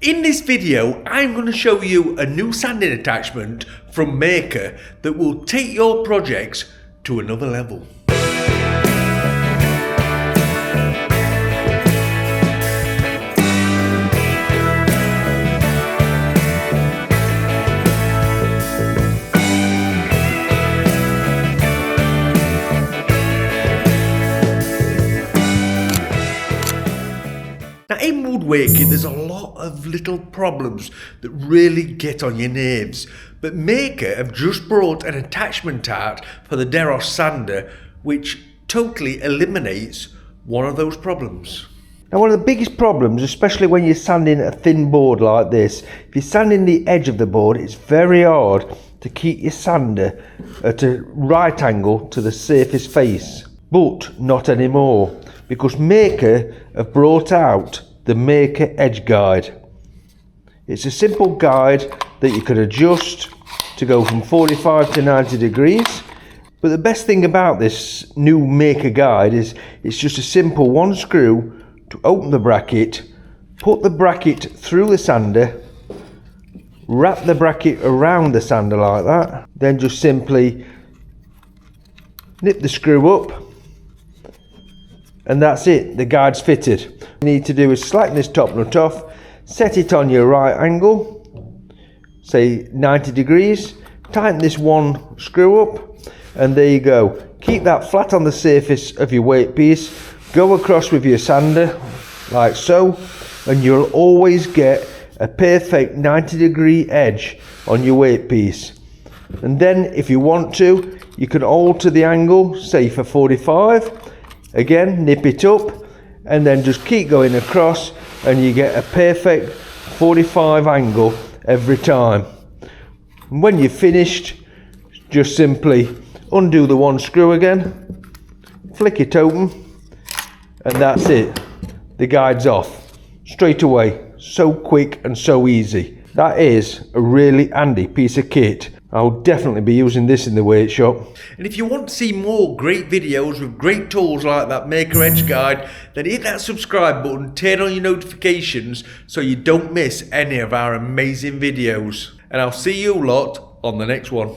In this video, I'm going to show you a new sanding attachment from Mirka that will take your projects to another level. Now in woodworking there's a lot of little problems that really get on your nerves, but Mirka have just brought an attachment out for the Deros sander which totally eliminates one of those problems. Now one of the biggest problems, especially when you're sanding a thin board like this, if you're sanding the edge of the board, it's very hard to keep your sander at a right angle to the surface face. But not anymore, because Mirka have brought out the Mirka Edge Guide. It's a simple guide that you can adjust to go from 45 to 90 degrees. But the best thing about this new Mirka guide is it's just a simple one screw to open the bracket, put the bracket through the sander, wrap the bracket around the sander like that, then just simply nip the screw up, and that's it, the guide's fitted. All you need to do is slacken this top nut off, set it on your right angle, say 90 degrees, tighten this one screw up, and there you go. Keep that flat on the surface of your weight piece, go across with your sander like so, and you'll always get a perfect 90 degree edge on your weight piece. And then if you want to, you can alter the angle, say for 45, again nip it up, and then just keep going across and you get a perfect 45 angle every time. And when you're finished, just simply undo the one screw again, flick it open, and that's it. The guide's off straight away. So quick and so easy. That is a really handy piece of kit. I'll definitely be using this in the workshop. And if you want to see more great videos with great tools like that Mirka Edge Guide, then hit that subscribe button, turn on your notifications so you don't miss any of our amazing videos. And I'll see you lot on the next one.